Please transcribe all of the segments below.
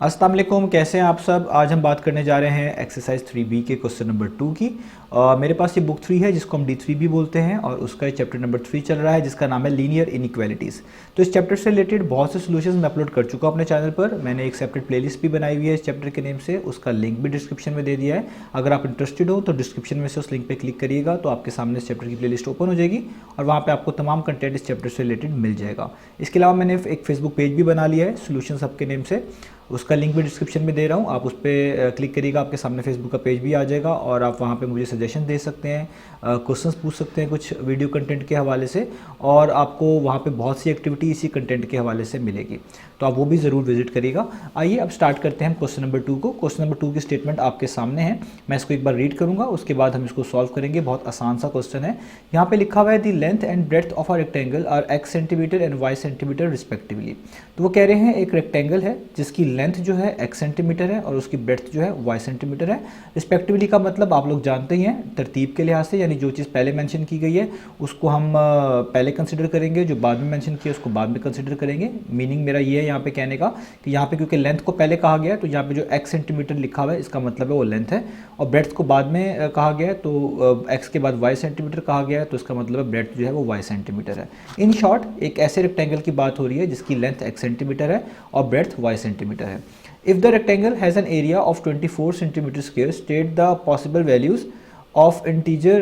अस्सलाम वालेकुम, कैसे हैं आप सब। आज हम बात करने जा रहे हैं एक्सरसाइज 3B के क्वेश्चन नंबर 2 की। मेरे पास ये बुक 3 है जिसको हम D3 भी बोलते हैं और उसका चैप्टर नंबर 3 चल रहा है जिसका नाम है लीनियर इनइक्वालिटीज़। तो इस चैप्टर से रिलेटेड बहुत से सोल्यूशंस मैं अपलोड कर चुका हूँ अपने चैनल पर। मैंने एक सेपरेट प्लेलिस्ट भी बनाई हुई है इस चैप्टर के नेम से, उसका लिंक भी डिस्क्रिप्शन में दे दिया है। अगर आप इंटरेस्टेड हो तो डिस्क्रिप्शन में से उस लिंक पर क्लिक करिएगा तो आपके सामने इस चैप्टर की प्लेलिस्ट ओपन हो जाएगी और वहाँ पर आपको तमाम कंटेंट इस चैप्टर से रिलेटेड मिल जाएगा। इसके अलावा मैंने एक फेसबुक पेज भी बना लिया है सोल्यूशंस हब के नेम से, उसका लिंक भी डिस्क्रिप्शन में दे रहा हूँ। आप उस पर क्लिक करिएगा, आपके सामने फेसबुक का पेज भी आ जाएगा और आप वहाँ पे मुझे सजेशन दे सकते हैं, क्वेश्चंस पूछ सकते हैं कुछ वीडियो कंटेंट के हवाले से, और आपको वहाँ पे बहुत सी एक्टिविटी इसी कंटेंट के हवाले से मिलेगी, तो आप वो भी ज़रूर विजिट करिएगा। आइए अब स्टार्ट करते हैं क्वेश्चन नंबर 2 को। क्वेश्चन नंबर 2 की स्टेटमेंट आपके सामने है, मैं इसको एक बार रीड करूँगा, उसके बाद हम इसको सॉल्व करेंगे। बहुत आसान सा क्वेश्चन है। यहाँ पे लिखा हुआ है the length and breadth of a rectangle are x centimetre and y centimetre respectively. तो वो कह रहे हैं एक रेक्टेंगल है जिसकी लेंथ जो है x सेंटीमीटर है और उसकी ब्रेड्थ जो है y सेंटीमीटर है। रिस्पेक्टिवली का मतलब आप लोग जानते ही हैं तरतीब के लिहाज से, यानी जो चीज़ पहले मेंशन की गई है उसको हम पहले कंसिडर करेंगे, जो बाद में मेंशन किया उसको बाद में कंसिडर करेंगे। मीनिंग मेरा ये है यहाँ पे कहने का कि यहाँ पे क्योंकि लेंथ को पहले कहा गया है तो यहाँ पे जो x सेंटीमीटर लिखा हुआ है इसका मतलब है वो लेंथ है, और ब्रेड्थ को बाद में कहा गया है तो x के बाद y सेंटीमीटर कहा गया है तो इसका मतलब है ब्रेड्थ जो है वो y सेंटीमीटर है। इन शॉर्ट एक ऐसे रेक्टेंगल की बात हो रही है जिसकी लेंथ x सेंटीमीटर है और ब्रेड्थ y सेंटीमीटर है। If the rectangle has an area of 24 centimeter square, state the possible values of integer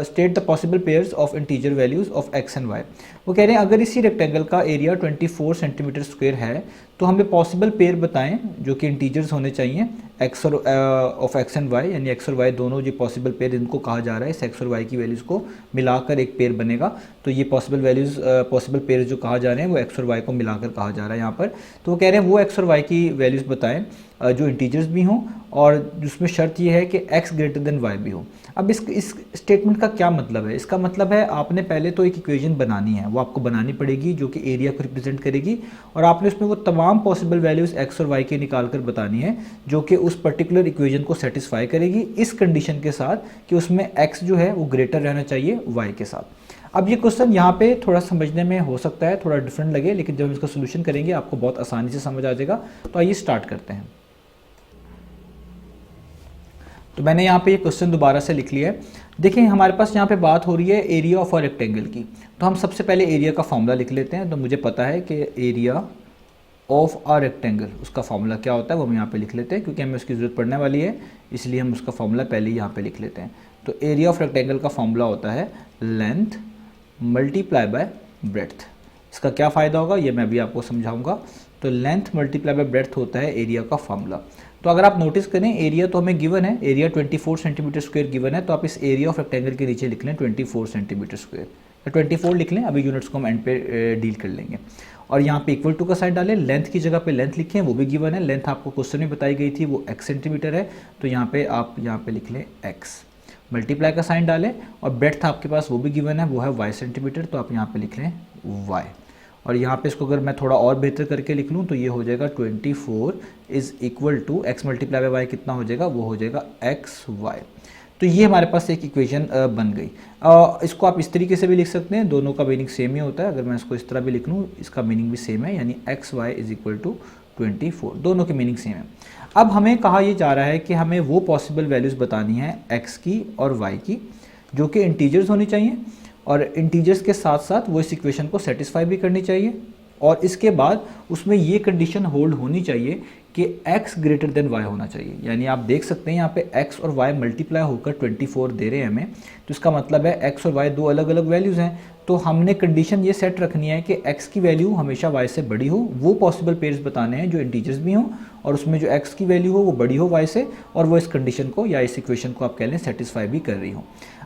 state the possible pairs of integer values of x and y। वो कह रहे हैं अगर इसी rectangle का एरिया 24 सेंटीमीटर स्क्वायर है तो हमें पॉसिबल पेयर बताएं जो कि इंटीजर्स होने चाहिए x और ऑफ x एंड y, यानी x और y दोनों जो पॉसिबल पेयर इनको कहा जा रहा है, इस x और y की वैल्यूज़ को मिलाकर एक पेयर बनेगा। तो ये पॉसिबल वैल्यूज़ पॉसिबल पेयर जो कहा जा रहे हैं वो x और y को मिलाकर कहा जा रहा है यहाँ पर। तो वो कह रहे हैं वो x और y की वैल्यूज़ बताएं जो इंटीजर्स भी हों और जिसमें शर्त ये है कि x ग्रेटर देन y भी हो। अब इस स्टेटमेंट का क्या मतलब है? इसका मतलब है आपने पहले तो एक इक्वेशन बनानी है, वो आपको बनानी पड़ेगी जो कि एरिया को रिप्रेजेंट करेगी, और आपने उसमें वो तमाम पॉसिबल वैल्यूज़ x और y के निकाल कर बतानी है जो कि उस पर्टिकुलर इक्वेशन को सेटिस्फाई करेगी, इस कंडीशन के साथ कि उसमें x जो है वो ग्रेटर रहना चाहिए y के साथ। अब ये क्वेश्चन यहाँ पे थोड़ा समझने में हो सकता है थोड़ा डिफरेंट लगे, लेकिन जब हम इसका सोल्यूशन करेंगे आपको बहुत आसानी से समझ आ जाएगा। तो आइए स्टार्ट करते हैं। तो मैंने यहाँ पे ये क्वेश्चन दोबारा से लिख लिया है। देखिए हमारे पास यहाँ पे बात हो रही है एरिया ऑफ अ रेक्टेंगल की, तो हम सबसे पहले एरिया का फॉर्मूला लिख लेते हैं। तो मुझे पता है कि एरिया ऑफ अ रेक्टेंगल उसका फॉर्मूला क्या होता है वो हम यहाँ पे लिख लेते हैं, क्योंकि हमें उसकी ज़रूरत पड़ने वाली है, इसलिए हम उसका फॉर्मूला पहले ही यहाँ पे लिख लेते हैं। तो एरिया ऑफ रेक्टेंगल का फॉर्मूला होता है लेंथ मल्टीप्लाई बाय ब्रेड्थ। इसका क्या फ़ायदा होगा ये मैं अभी आपको समझाऊंगा। तो लेंथ मल्टीप्लाई बाय ब्रेड्थ होता है एरिया का फॉर्मूला। तो अगर आप नोटिस करें एरिया तो हमें गिवन है, एरिया 24 सेंटीमीटर स्क्वायर गिवन है, तो आप इस एरिया ऑफ रेक्टेंगल के नीचे लिख लें 24 सेंटीमीटर स्क्वायर, या 24 लिख लें, अभी यूनिट्स को हम एंड पे डील कर लेंगे। और यहाँ पे इक्वल टू का साइन डालें, लेंथ की जगह पे लेंथ लिखें, वो भी गिवन है, लेंथ आपको क्वेश्चन में बताई गई थी वो x सेंटीमीटर है, तो यहाँ पे आप यहाँ पे लिख लें x। मल्टीप्लाई का साइन डालें और ब्रेड्थ आपके पास वो भी गिवन है, वो है y सेंटीमीटर, तो आप यहाँ पे लिख लें y। और यहाँ पे इसको अगर मैं थोड़ा और बेहतर करके लिख लूँ तो ये हो जाएगा 24 is equal to x multiply by y कितना हो जाएगा, वो हो जाएगा xy। तो ये हमारे पास एक इक्वेशन बन गई। इसको आप इस तरीके से भी लिख सकते हैं, दोनों का मीनिंग सेम ही होता है। अगर मैं इसको इस तरह भी लिख लूँ इसका मीनिंग भी सेम है, यानी xy इज़ इक्वल टू 24, दोनों की मीनिंग सेम है। अब हमें कहा यह जा रहा है कि हमें वो पॉसिबल वैल्यूज़ बतानी है x की और y की जो कि इंटीजर्स होनी चाहिए, और इंटीजर्स के साथ साथ वो इस इक्वेशन को सेटिस्फाई भी करनी चाहिए, और इसके बाद उसमें ये कंडीशन होल्ड होनी चाहिए कि x ग्रेटर देन y होना चाहिए। यानी आप देख सकते हैं यहाँ पे x और y मल्टीप्लाई होकर 24 दे रहे हैं हमें, तो इसका मतलब है x और y दो अलग अलग वैल्यूज़ हैं। तो हमने कंडीशन ये सेट रखनी है कि x की वैल्यू हमेशा y से बड़ी हो, वो पॉसिबल पेयर्स बताने हैं जो इंटीजर्स भी हों और उसमें जो x की वैल्यू हो वो बड़ी हो y से, और वो इस कंडीशन को या इस इक्वेशन को आप कह लें सेटिस्फाई भी कर रही हो।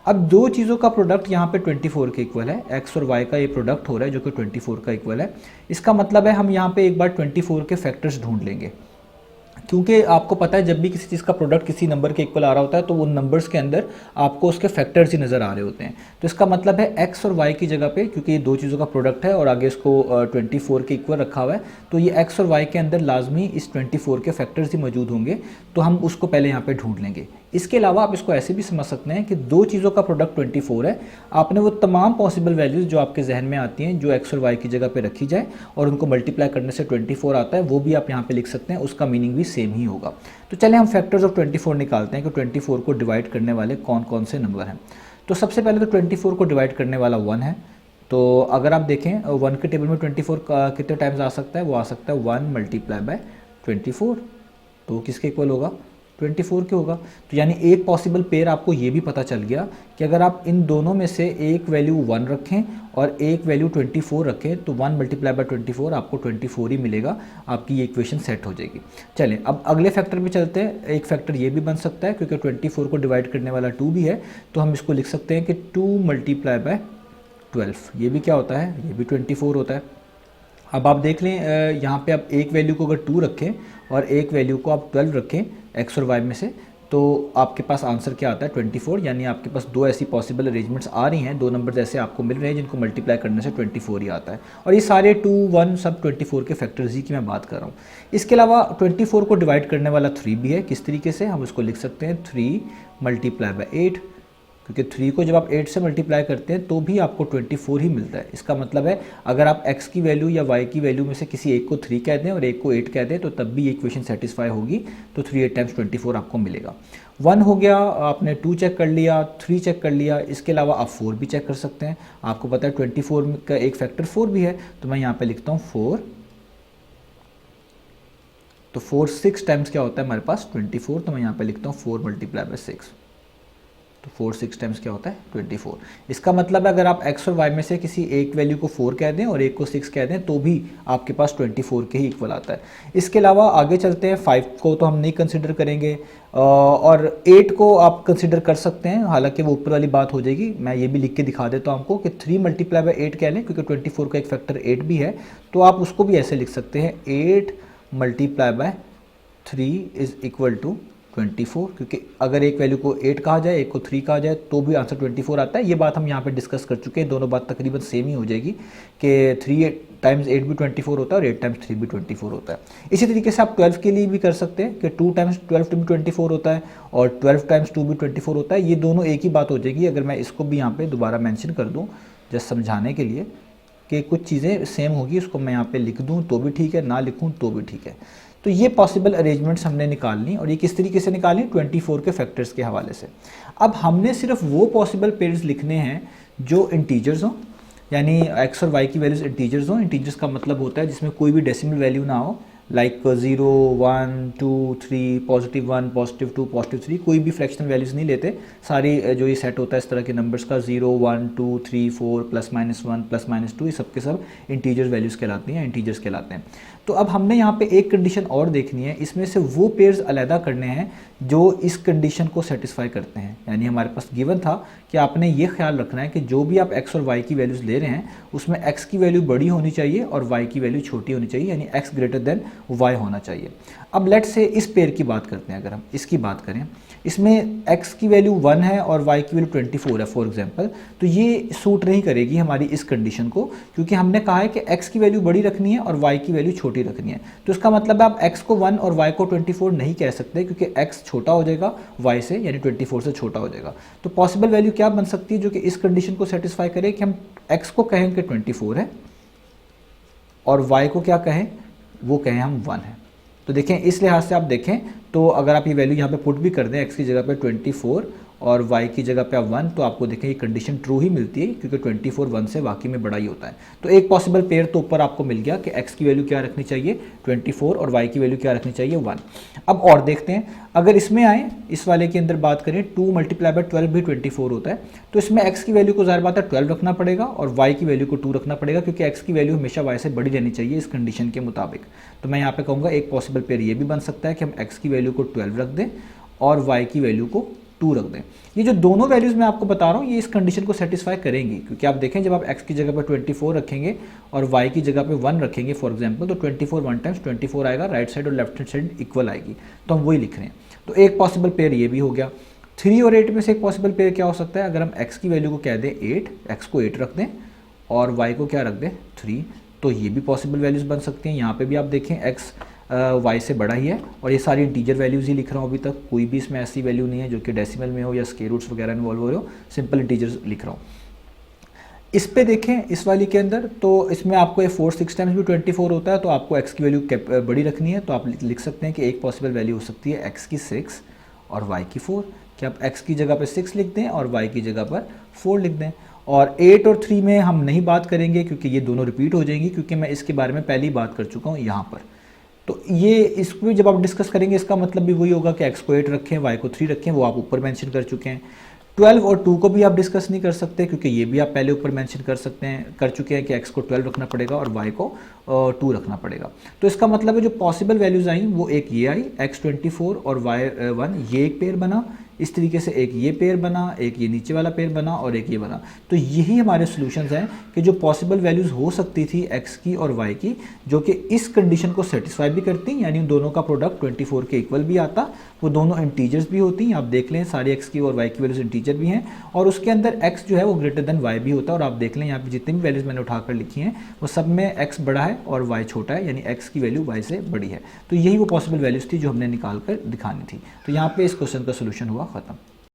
अब दो चीज़ों का प्रोडक्ट यहाँ पे 24 के इक्वल है, x और y का ये प्रोडक्ट हो रहा है जो कि 24 का इक्वल है। इसका मतलब है हम यहाँ पे एक बार 24 के फैक्टर्स ढूंढ लेंगे, क्योंकि आपको पता है जब भी किसी चीज़ का प्रोडक्ट किसी नंबर के इक्वल आ रहा होता है तो उन नंबर्स के अंदर आपको उसके फैक्टर्स ही नज़र आ रहे होते हैं। तो इसका मतलब है x और y की जगह पे, क्योंकि ये दो चीज़ों का प्रोडक्ट है और आगे इसको 24 के इक्वल रखा हुआ है, तो ये x और y के अंदर लाजमी इस 24 के फैक्टर्स ही मौजूद होंगे। तो हम उसको पहले यहाँ पे ढूंढ लेंगे इसके अलावा आप इसको ऐसे भी समझ सकते हैं कि दो चीज़ों का प्रोडक्ट 24 है। आपने वो तमाम पॉसिबल वैल्यूज़ जो आपके जहन में आती हैं जो एक्स और वाई की जगह पे रखी जाए और उनको मल्टीप्लाई करने से 24 आता है, वो भी आप यहाँ पे लिख सकते हैं, उसका मीनिंग भी सेम ही होगा। तो चले हम फैक्टर्स ऑफ 24 निकालते हैं कि 24 को डिवाइड करने वाले कौन कौन से नंबर हैं। तो सबसे पहले तो 24 को डिवाइड करने वाला 1 है। तो अगर आप देखें 1 के टेबल में 24 कितने टाइम्स आ सकता है, वो आ सकता है 1 मल्टीप्लाई बाय 24। तो किसके इक्वल होगा, 24 के होगा। तो यानी एक पॉसिबल पेयर आपको ये भी पता चल गया कि अगर आप इन दोनों में से एक वैल्यू 1 रखें और एक वैल्यू 24 रखें तो 1 मल्टीप्लाई बाय 24 आपको 24 ही मिलेगा, आपकी ये इक्वेशन सेट हो जाएगी। चलें अब अगले फैक्टर पे चलते हैं। एक फैक्टर ये भी बन सकता है क्योंकि 24 को डिवाइड करने वाला 2 भी है, तो हम इसको लिख सकते हैं कि 2 मल्टीप्लाई बाय 12। ये भी क्या होता है, ये भी 24 होता है। अब आप देख लें यहाँ पे आप एक वैल्यू को अगर 2 रखें और एक वैल्यू को आप 12 रखें एक्स और वाई में से, तो आपके पास आंसर क्या आता है 24। यानी आपके पास दो ऐसी पॉसिबल अरेंजमेंट्स आ रही हैं, दो नंबर ऐसे आपको मिल रहे हैं जिनको मल्टीप्लाई करने से 24 ही आता है। और ये सारे 2, 1 सब 24 के फैक्टर्स ही की मैं बात कर रहा हूँ। इसके अलावा 24 को डिवाइड करने वाला 3 भी है। किस तरीके से, हम उसको लिख सकते हैं 3 मल्टीप्लाई बाय 8, क्योंकि 3 को जब आप 8 से मल्टीप्लाई करते हैं तो भी आपको 24 ही मिलता है। इसका मतलब है अगर आप x की वैल्यू या y की वैल्यू में से किसी एक को 3 कह दें और एक को 8 कह दें तो तब भी ये इक्वेशन सेटिस्फाई होगी। तो 3 8 टाइम्स 24 आपको मिलेगा। 1 हो गया, आपने 2 चेक कर लिया, 3 चेक कर लिया। इसके अलावा आप 4 भी चेक कर सकते हैं। आपको पता है 24 का एक फैक्टर 4 भी है, तो मैं यहाँ पर लिखता हूँ 4। तो 4 6 टाइम्स क्या होता है हमारे पास 24, तो मैं यहाँ पर लिखता हूँ 4 मल्टीप्लाई बाय 6। तो 4 6 टाइम्स क्या होता है 24। इसका मतलब है अगर आप x और y में से किसी एक वैल्यू को 4 कह दें और एक को 6 कह दें तो भी आपके पास 24 के ही इक्वल आता है। इसके अलावा आगे चलते हैं, 5 को तो हम नहीं कंसिडर करेंगे और 8 को आप कंसिडर कर सकते हैं, हालांकि वो ऊपर वाली बात हो जाएगी। मैं ये भी लिख के दिखा देता हूँ आपको कि 3 मल्टीप्लाई बाय 8 कह लें, क्योंकि 24 का एक फैक्टर 8 भी है, तो आप उसको भी ऐसे लिख सकते हैं 8 multiply by 3 is equal to 24, क्योंकि अगर एक वैल्यू को 8 कहा जाए एक को 3 कहा जाए तो भी आंसर 24 आता है। ये बात हम यहाँ पे डिस्कस कर चुके हैं, दोनों बात तकरीबन सेम ही हो जाएगी कि 3 टाइम्स 8 भी 24 होता है और 8 टाइम्स 3 भी 24 होता है। इसी तरीके से आप 12 के लिए भी कर सकते हैं कि 2 टाइम्स 12 भी 24 होता है और 12 टाइम्स 2 भी 24 होता है। ये दोनों एक ही बात हो जाएगी। अगर मैं इसको भी यहाँ पर दोबारा मैंशन कर दूँ जस्ट समझाने के लिए कि कुछ चीज़ें सेम होगी, उसको मैं यहाँ पे लिख दूँ तो भी ठीक है, ना लिखूँ तो भी ठीक है। तो ये पॉसिबल अरेंजमेंट्स हमने निकालनी, और ये किस तरीके से निकालनी 24 के फैक्टर्स के हवाले से। अब हमने सिर्फ वो पॉसिबल पेयर्स लिखने हैं जो इंटीजर्स हों, यानी x और y की वैल्यूज इंटीजर्स हों। इंटीजर्स का मतलब होता है जिसमें कोई भी डेसिमल वैल्यू ना हो, लाइक 0 1 2 3 +1 +2 +3, कोई भी फ्रैक्शनल वैल्यूज़ नहीं लेते। सारी जो ये सेट होता है इस तरह के नंबर्स का 0 1 2 3 4 ±1 ±2, ये सब के सब इंटीजर वैल्यूज़ कहलाती हैं, इंटीजर्स कहलाते हैं। तो अब हमने यहाँ पे एक कंडीशन और देखनी है, इसमें से वो पेयर्स अलहदा करने हैं जो इस कंडीशन को सेटिस्फाई करते हैं। यानी हमारे पास गिवन था कि आपने ये ख्याल रखना है कि जो भी आप x और y की वैल्यूज़ ले रहे हैं उसमें x की वैल्यू बड़ी होनी चाहिए और y की वैल्यू छोटी होनी चाहिए, यानी x ग्रेटर देन y होना चाहिए। अब लेट्स से इस पेयर की बात करते हैं, अगर हम इसकी बात करें, इसमें x की वैल्यू 1 है और y की वैल्यू 24 है फॉर एग्जांपल, तो ये सूट नहीं करेगी हमारी इस कंडीशन को, क्योंकि हमने कहा है कि x की वैल्यू बड़ी रखनी है और y की वैल्यू छोटी रखनी है। तो इसका मतलब है आप x को 1 और y को 24 नहीं कह सकते, क्योंकि x छोटा हो जाएगा y से, यानी 24 से छोटा हो जाएगा। तो पॉसिबल वैल्यू क्या बन सकती है जो कि इस कंडीशन को सेटिस्फाई करे कि हम x को कहें कि 24 है और y को क्या कहें, वो कहें हम 1 है। तो देखें इस लिहाज से आप देखें तो अगर आप ये वैल्यू यहाँ पे पुट भी कर दें, x की जगह पे 24 और y की जगह पे आप 1, तो आपको देखें ये कंडीशन ट्रू ही मिलती है, क्योंकि 24 1 से वाकई में बड़ा ही होता है। तो एक पॉसिबल पेयर तो ऊपर आपको मिल गया कि x की वैल्यू क्या रखनी चाहिए 24 और y की वैल्यू क्या रखनी चाहिए 1। अब और देखते हैं, अगर इसमें आए, इस वाले के अंदर बात करें 2 मल्टीप्लाई बाय 12 भी 24 होता है, तो इसमें x की वैल्यू को ज़ाहिर बात है 12 रखना पड़ेगा और y की वैल्यू को 2 रखना पड़ेगा, क्योंकि x की वैल्यू हमेशा y से बड़ी रहनी चाहिए इस कंडीशन के मुताबिक। तो मैं यहाँ पे कहूँगा एक पॉसिबल पेयर ये भी बन सकता है कि हम x की वैल्यू को 12 रख दें और y की वैल्यू को 2 रख दें। ये जो दोनों वैल्यूज़ मैं आपको बता रहा हूँ ये इस कंडीशन को सेटिस्फाई करेंगी, क्योंकि आप देखें जब आप x की जगह पर 24 रखेंगे और y की जगह पे 1 रखेंगे फॉर एग्जांपल, तो 24 1 टाइम्स 24 आएगा, राइट साइड और लेफ्ट हैंड साइड इक्वल आएगी, तो हम वही लिख रहे हैं। तो एक पॉसिबल पेयर ये भी हो गया। 3 और 8 में से एक पॉसिबल पेयर क्या हो सकता है, अगर हम x की वैल्यू को कह दें 8, x को 8 रख दें और y को क्या रख दें 3, तो ये भी पॉसिबल वैल्यूज़ बन सकती हैं। यहाँ पे भी आप देखें x वाई से बड़ा ही है, और ये सारी इंटीजर वैल्यूज़ ही लिख रहा हूँ अभी तक, कोई भी इसमें ऐसी वैल्यू नहीं है जो कि डेसिमल में हो या स्क्वायर रूट्स वगैरह इन्वॉल्व हो रहे हो, सिंपल इंटीजर्स लिख रहा हूँ। इस पे देखें, इस वाली के अंदर तो इसमें आपको ये 4 6 टाइम्स भी 24 होता है, तो आपको x की वैल्यू बड़ी रखनी है, तो आप लिख सकते हैं कि एक पॉसिबल वैल्यू हो सकती है x की 6 और y की 4, कि आप x की जगह पर 6 लिख दें और y की जगह पर 4 लिख दें। और 8 और 3 में हम नहीं बात करेंगे क्योंकि ये दोनों रिपीट हो जाएंगी, क्योंकि मैं इसके बारे में पहले ही बात कर चुका हूँ यहाँ पर। तो ये इसको भी जब आप डिस्कस करेंगे इसका मतलब भी वही होगा कि x को 8 रखें, y को 3 रखें, वो आप ऊपर मेंशन कर चुके हैं। 12 और 2 को भी आप डिस्कस नहीं कर सकते क्योंकि ये भी आप पहले ऊपर मेंशन कर चुके हैं कि x को 12 रखना पड़ेगा और y को 2 रखना पड़ेगा। तो इसका मतलब है जो पॉसिबल वैल्यूज आई वो एक ये आई x24 और y1, ये एक पेयर बना, इस तरीके से एक ये पेयर बना, एक ये नीचे वाला पेयर बना और एक ये बना। तो यही हमारे सॉल्यूशंस हैं कि जो पॉसिबल वैल्यूज़ हो सकती थी x की और y की, जो कि इस कंडीशन को सेटिस्फाई भी करती, यानी उन दोनों का प्रोडक्ट 24 के इक्वल भी आता, वो दोनों इंटीजर्स भी होती। आप देख लें सारे x की और y की वैल्यूज इंटीजर भी हैं, और उसके अंदर x जो है वो ग्रेटर देन y भी होता है। और आप देख लें यहाँ पे जितनी भी वैल्यूज मैंने उठाकर लिखी हैं वो सब में x बड़ा है और y छोटा है, यानी x की वैल्यू y से बड़ी है। तो यही वो पॉसिबल वैल्यूज थी जो हमने निकाल कर दिखानी थी। तो यहाँ पे इस क्वेश्चन का सोल्यूशन हुआ ख़त्म।